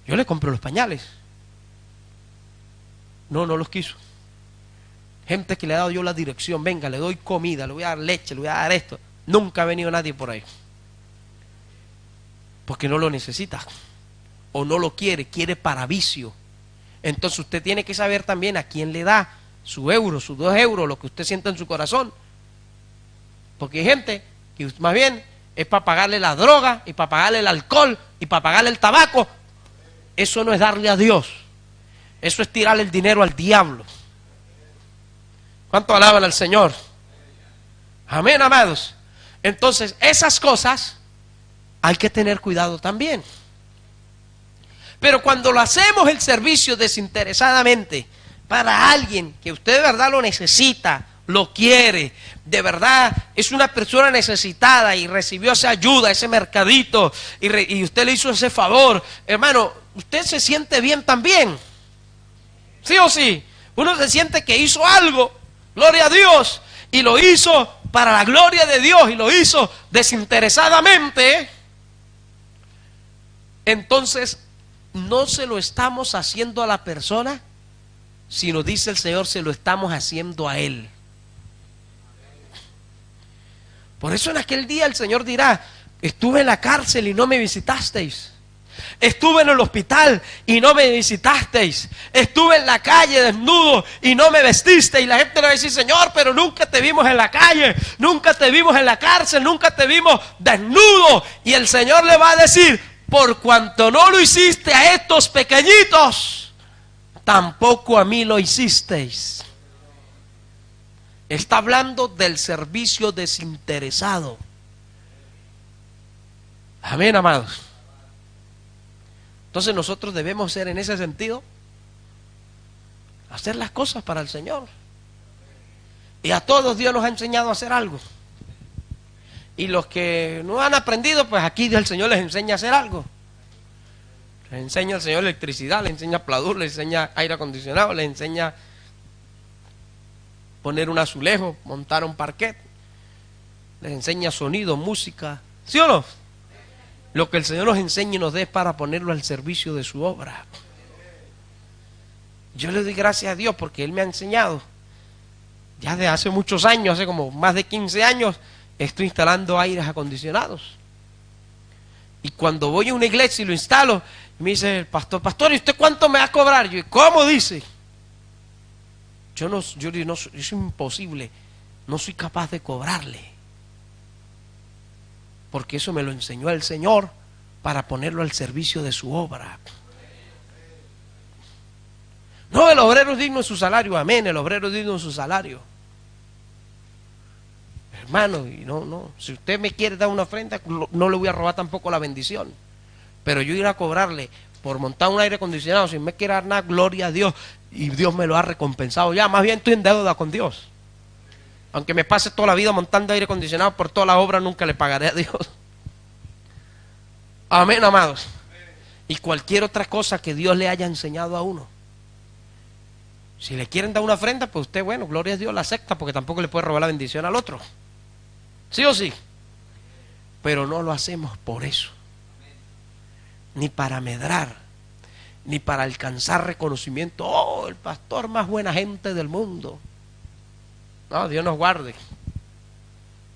Yo le compro los pañales. No los quiso. Gente que le ha dado yo la dirección, venga, le doy comida, le voy a dar leche, le voy a dar esto. Nunca ha venido nadie por ahí. Porque no lo necesita. O no lo quiere para vicio. Entonces usted tiene que saber también a quién le da su euro, sus 2 euros, lo que usted sienta en su corazón. Porque hay gente que más bien es para pagarle la droga, y para pagarle el alcohol, y para pagarle el tabaco. Eso no es darle a Dios. Eso es tirarle el dinero al diablo. ¿Cuánto alaban al Señor? Amén, amados. Entonces, esas cosas hay que tener cuidado también. Pero cuando lo hacemos el servicio desinteresadamente para alguien que usted de verdad lo necesita, lo quiere, de verdad es una persona necesitada y recibió esa ayuda, ese mercadito, y usted le hizo ese favor, hermano, usted se siente bien también. ¿Sí o sí? Uno se siente que hizo algo, gloria a Dios, y lo hizo para la gloria de Dios, y lo hizo desinteresadamente. Entonces, no se lo estamos haciendo a la persona, sino, dice el Señor, se lo estamos haciendo a Él. Por eso en aquel día el Señor dirá, estuve en la cárcel y no me visitasteis. Estuve en el hospital y no me visitasteis. Estuve en la calle desnudo y no me vestisteis. Y la gente le va a decir, Señor, pero nunca te vimos en la calle, nunca te vimos en la cárcel, nunca te vimos desnudo. Y el Señor le va a decir, por cuanto no lo hiciste a estos pequeñitos, tampoco a mí lo hicisteis. Está hablando del servicio desinteresado. Amén, amados. Entonces nosotros debemos ser en ese sentido, hacer las cosas para el Señor. Y a todos Dios nos ha enseñado a hacer algo. Y los que no han aprendido, pues aquí el Señor les enseña a hacer algo. Les enseña el Señor electricidad, les enseña pladur, les enseña aire acondicionado, les enseña poner un azulejo, montar un parquet, les enseña sonido, música. ¿Sí o no? Lo que el Señor nos enseña y nos dé es para ponerlo al servicio de su obra. Yo le doy gracias a Dios porque Él me ha enseñado. Ya de hace muchos años, hace como más de 15 años, estoy instalando aires acondicionados. Y cuando voy a una iglesia y lo instalo, me dice el pastor, ¿y usted cuánto me va a cobrar? Yo, ¿cómo dice? Yo soy imposible, no soy capaz de cobrarle. porque eso me lo enseñó el Señor para ponerlo al servicio de su obra. No, el obrero es digno de su salario, amén, el obrero es digno de su salario. Hermano, y no, si usted me quiere dar una ofrenda, no le voy a robar tampoco la bendición. Pero yo ir a cobrarle por montar un aire acondicionado, si me quiere dar nada, gloria a Dios, y Dios me lo ha recompensado ya, más bien estoy en deuda con Dios. Aunque me pase toda la vida montando aire acondicionado por toda la obra, nunca le pagaré a Dios. Amén, amados. Y cualquier otra cosa que Dios le haya enseñado a uno. Si le quieren dar una ofrenda, pues usted, bueno, gloria a Dios, la acepta, porque tampoco le puede robar la bendición al otro. ¿Sí o sí? Pero no lo hacemos por eso. Ni para medrar, ni para alcanzar reconocimiento. Oh, el pastor más buena gente del mundo. No, Dios nos guarde.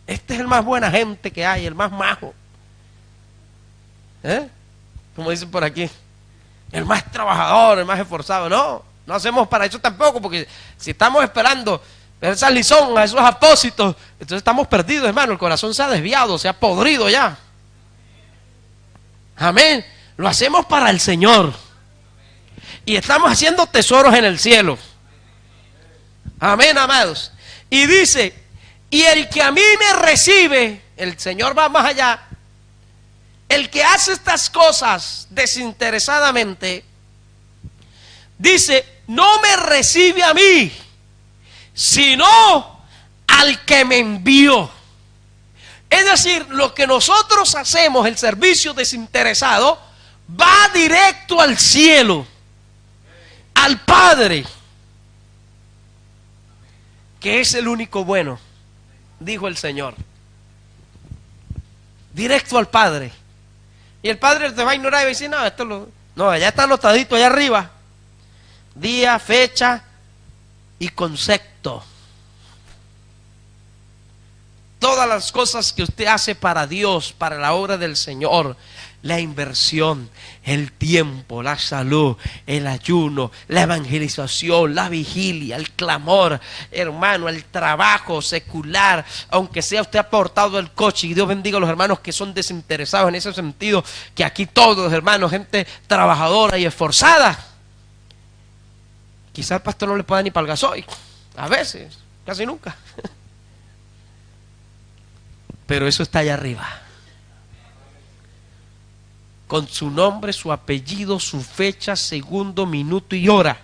Este es el más buena gente que hay, el más majo. Como dicen por aquí. El más trabajador, el más esforzado. No hacemos para eso tampoco, porque si estamos esperando esa lisonja, esos apósitos, entonces estamos perdidos, hermano. El corazón se ha desviado, se ha podrido ya. Amén. Lo hacemos para el Señor. Y estamos haciendo tesoros en el cielo. Amén, amados. Y dice, y el que a mí me recibe, el Señor va más allá, el que hace estas cosas desinteresadamente, dice, no me recibe a mí, sino al que me envió. Es decir, lo que nosotros hacemos, el servicio desinteresado, va directo al cielo, al Padre, que es el único bueno, dijo el Señor. Directo al Padre. Y el Padre te va a ignorar y va a decir, no, allá está anotadito, allá arriba. Día, fecha y concepto. Todas las cosas que usted hace para Dios, para la obra del Señor, la inversión, el tiempo, la salud, el ayuno, la evangelización, la vigilia, el clamor, hermano, el trabajo secular, aunque sea usted aportado el coche, y Dios bendiga a los hermanos que son desinteresados en ese sentido, que aquí todos, hermanos, gente trabajadora y esforzada. Quizá el pastor no le pueda ni para el gasoil, a veces, casi nunca. Pero eso está allá arriba. Con su nombre, su apellido, su fecha, segundo, minuto y hora.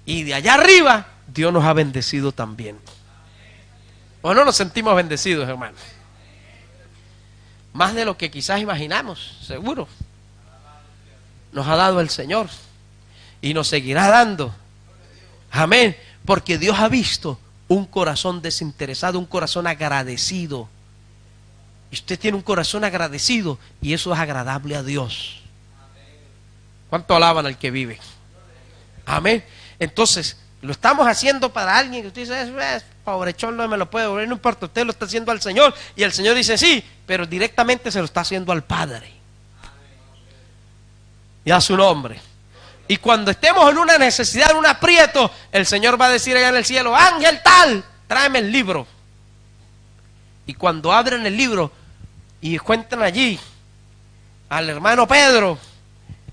Y de allá arriba, Dios nos ha bendecido también. ¿O no nos sentimos bendecidos, hermanos? Más de lo que quizás imaginamos, seguro. Nos ha dado el Señor. Y nos seguirá dando. Amén. Porque Dios ha visto un corazón desinteresado, un corazón agradecido. Y usted tiene un corazón agradecido y eso es agradable a Dios. ¿Cuánto alaban al que vive? Amén. Entonces, lo estamos haciendo para alguien que usted dice, pobrechón, no me lo puede devolver, no importa, usted lo está haciendo al Señor. Y el Señor dice, sí, pero directamente se lo está haciendo al Padre. Y a su nombre. Y cuando estemos en una necesidad, en un aprieto, el Señor va a decir allá en el cielo, ángel tal, tráeme el libro. Y cuando abren el libro y encuentran allí al hermano Pedro,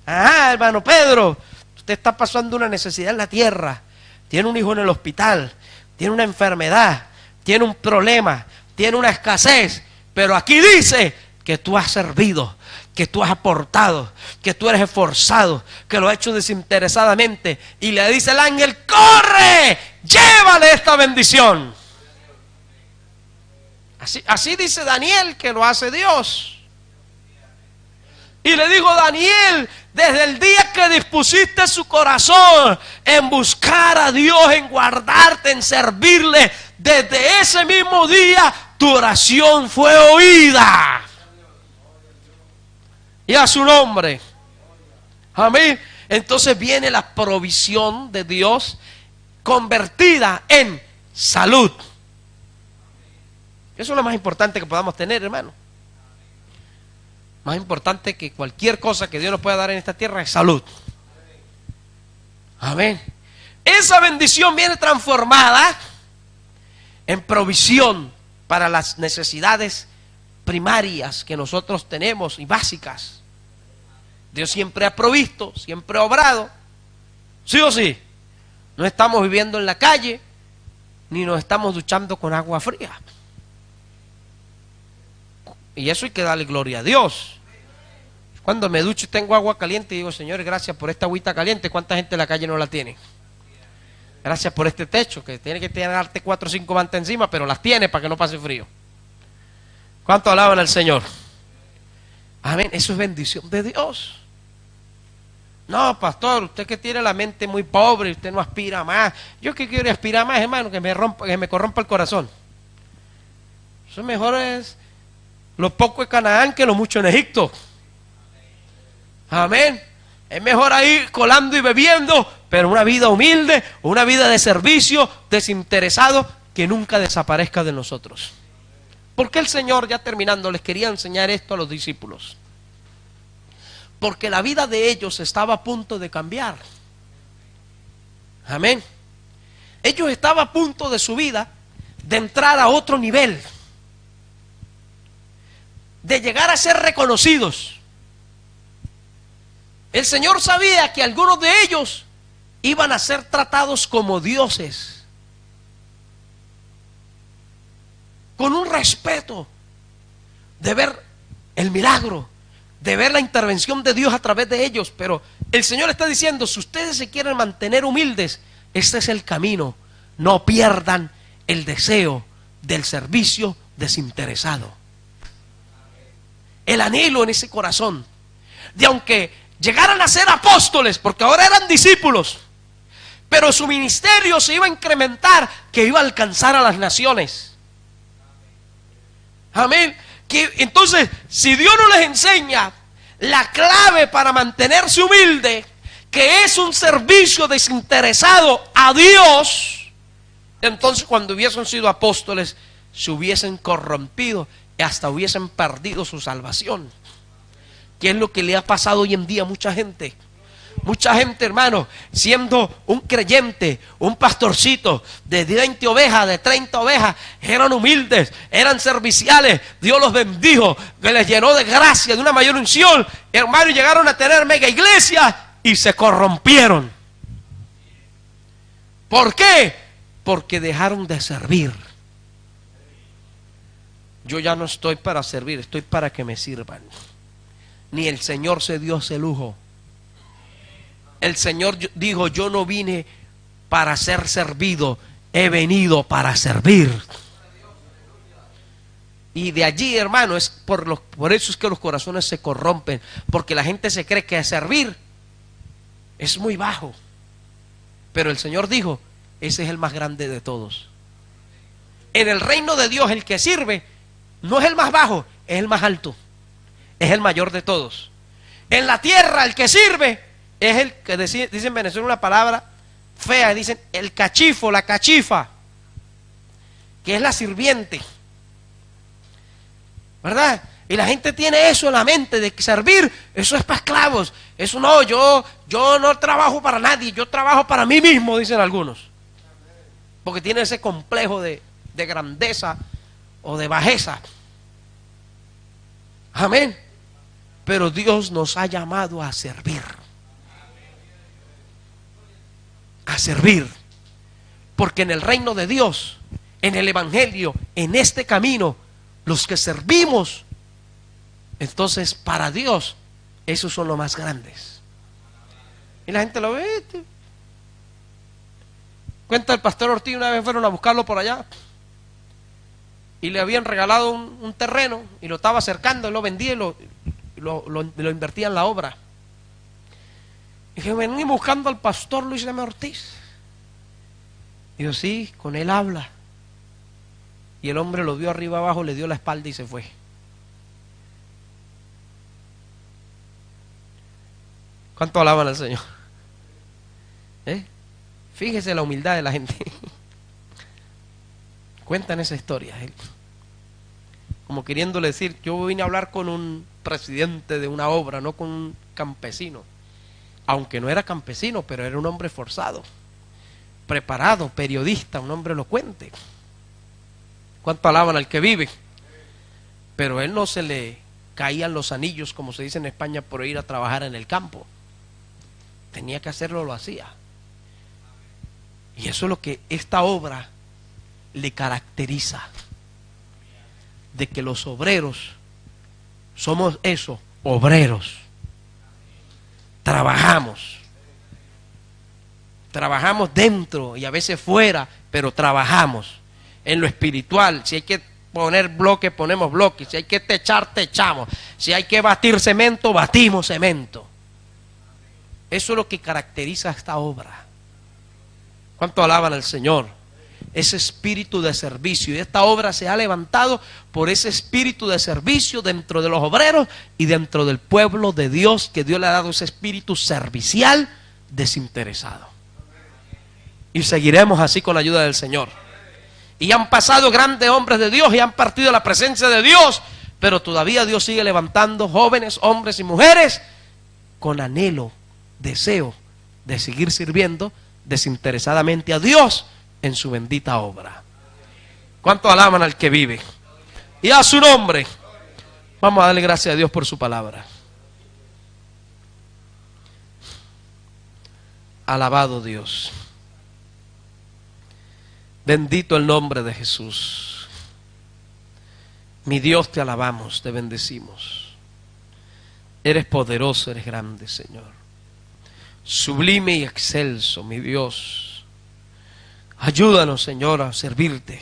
hermano Pedro, usted está pasando una necesidad en la tierra, tiene un hijo en el hospital, tiene una enfermedad, tiene un problema, tiene una escasez, pero aquí dice que tú has servido, que tú has aportado, que tú eres esforzado, que lo has hecho desinteresadamente, y le dice el ángel, corre, llévale esta bendición. Así dice Daniel que lo hace Dios. Y le dijo, Daniel, desde el día que dispusiste su corazón en buscar a Dios, en guardarte, en servirle, desde ese mismo día tu oración fue oída. Y a su nombre. Amén. Entonces viene la provisión de Dios convertida en salud. Eso es lo más importante que podamos tener, hermano. Más importante que cualquier cosa que Dios nos pueda dar en esta tierra es salud. Amén. Esa bendición viene transformada en provisión para las necesidades primarias que nosotros tenemos y básicas. Dios siempre ha provisto, siempre ha obrado. ¿Sí o sí? No estamos viviendo en la calle, ni nos estamos duchando con agua fría. Y eso hay que darle gloria a Dios. Cuando me ducho y tengo agua caliente, digo, Señor, gracias por esta agüita caliente. ¿Cuánta gente en la calle no la tiene? Gracias por este techo, que tiene que darte 4 o 5 mantas encima, pero las tiene para que no pase frío. ¿Cuánto alaban al Señor? Amén, eso es bendición de Dios. No, pastor, usted que tiene la mente muy pobre, usted no aspira más. Yo que quiero aspirar más, hermano, que me corrompa el corazón. Eso mejor es lo poco en Canaán que lo mucho en Egipto. Amén. Es mejor ahí colando y bebiendo, pero una vida humilde, una vida de servicio, desinteresado, que nunca desaparezca de nosotros. Porque el Señor, ya terminando, les quería enseñar esto a los discípulos. Porque la vida de ellos estaba a punto de cambiar. Amén. Ellos estaban a punto de su vida de entrar a otro nivel, de llegar a ser reconocidos. El Señor sabía que algunos de ellos iban a ser tratados como dioses, con un respeto de ver el milagro, de ver la intervención de Dios a través de ellos. Pero el Señor está diciendo, si ustedes se quieren mantener humildes, este es el camino. No pierdan el deseo del servicio desinteresado, el anhelo en ese corazón de, aunque llegaran a ser apóstoles, porque ahora eran discípulos, pero su ministerio se iba a incrementar, que iba a alcanzar a las naciones. Amén. Entonces, si Dios no les enseña la clave para mantenerse humilde, que es un servicio desinteresado a Dios, entonces cuando hubiesen sido apóstoles, se hubiesen corrompido y hasta hubiesen perdido su salvación. ¿Qué es lo que le ha pasado hoy en día a mucha gente? Mucha gente, hermano, siendo un creyente, un pastorcito de 20 ovejas, de 30 ovejas, eran humildes, eran serviciales, Dios los bendijo, que les llenó de gracia, de una mayor unción, hermano, y llegaron a tener mega iglesias y se corrompieron. ¿Por qué? Porque dejaron de servir. Yo ya no estoy para servir, estoy para que me sirvan. Ni el Señor se dio ese lujo. El Señor dijo, yo no vine para ser servido, he venido para servir. Y de allí, hermano, es por eso es que los corazones se corrompen, porque la gente se cree que servir es muy bajo. Pero el Señor dijo, ese es el más grande de todos. En el reino de Dios, el que sirve no es el más bajo, es el más alto, es el mayor de todos. En la tierra, el que sirve es el que dicen en Venezuela una palabra fea, dicen el cachifo, la cachifa, que es la sirviente, ¿verdad? Y la gente tiene eso en la mente, de que servir, eso es para esclavos. Eso no, yo no trabajo para nadie, yo trabajo para mí mismo, dicen algunos. Porque tiene ese complejo de grandeza o de bajeza. Amén. Pero Dios nos ha llamado a servir. A servir. Porque en el reino de Dios, en el evangelio, en este camino, los que servimos, entonces para Dios, esos son los más grandes. Y la gente lo ve. Cuenta el pastor Ortiz, una vez fueron a buscarlo por allá y le habían regalado un terreno y lo estaba cercando, él lo vendía y lo invertía en la obra. Y dije, vení buscando al pastor Luis M. Ortiz. Y yo, sí, con él habla. Y el hombre lo vio arriba abajo, le dio la espalda y se fue. ¿Cuánto alaban al Señor? Fíjese la humildad de la gente. Cuentan esa historia. Como queriéndole decir, yo vine a hablar con un presidente de una obra, no con un campesino. Aunque no era campesino, pero era un hombre forzado, preparado, periodista, un hombre elocuente. ¿Cuánto alaban al que vive? Pero él no se le caían los anillos, como se dice en España, por ir a trabajar en el campo. Tenía que hacerlo, lo hacía. Y eso es lo que esta obra le caracteriza. De que los obreros somos eso, obreros. Trabajamos. Trabajamos dentro y a veces fuera, pero trabajamos. En lo espiritual, si hay que poner bloques, ponemos bloques. Si hay que techar, techamos. Si hay que batir cemento, batimos cemento. Eso es lo que caracteriza esta obra. ¿Cuánto alaban al Señor? Ese espíritu de servicio. Y esta obra se ha levantado por ese espíritu de servicio dentro de los obreros y dentro del pueblo de Dios, que Dios le ha dado ese espíritu servicial desinteresado. Y seguiremos así con la ayuda del Señor. Y han pasado grandes hombres de Dios y han partido la presencia de Dios, pero todavía Dios sigue levantando jóvenes, hombres y mujeres con anhelo, deseo de seguir sirviendo desinteresadamente a Dios en su bendita obra. ¿Cuánto alaban al que vive? Y a su nombre. Vamos a darle gracias a Dios por su palabra. Alabado Dios. Bendito el nombre de Jesús. Mi Dios, te alabamos, te bendecimos. Eres poderoso, eres grande, Señor. Sublime y excelso, mi Dios. Ayúdanos, Señor, a servirte.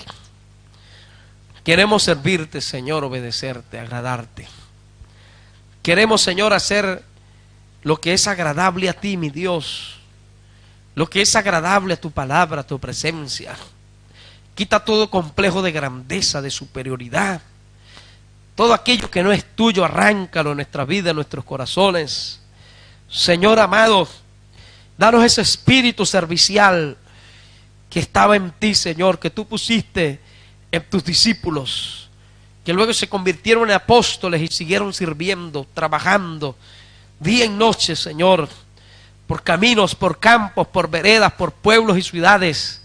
Queremos servirte, Señor, obedecerte, agradarte. Queremos, Señor, hacer lo que es agradable a ti, mi Dios. Lo que es agradable a tu palabra, a tu presencia. Quita todo complejo de grandeza, de superioridad. Todo aquello que no es tuyo, arráncalo en nuestra vida, en nuestros corazones. Señor amado, danos ese espíritu servicial que estaba en ti, Señor, que tú pusiste en tus discípulos, que luego se convirtieron en apóstoles y siguieron sirviendo, trabajando día y noche, Señor, por caminos, por campos, por veredas, por pueblos y ciudades.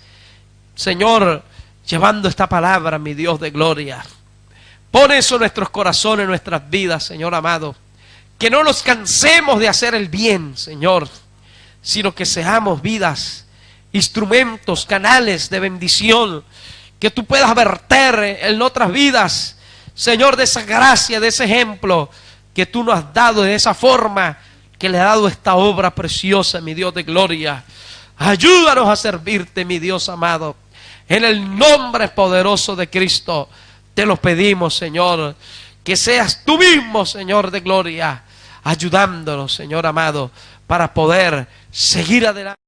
Señor, llevando esta palabra, mi Dios de gloria. Pon eso en nuestros corazones, en nuestras vidas, Señor amado. Que no nos cansemos de hacer el bien, Señor, sino que seamos vidas, instrumentos, canales de bendición, que tú puedas verter en otras vidas, Señor, de esa gracia, de ese ejemplo que tú nos has dado, de esa forma que le ha dado esta obra preciosa, mi Dios de gloria. Ayúdanos a servirte, mi Dios amado. En el nombre poderoso de Cristo te lo pedimos, Señor, que seas tú mismo, Señor de gloria, ayudándonos, Señor amado, para poder seguir adelante.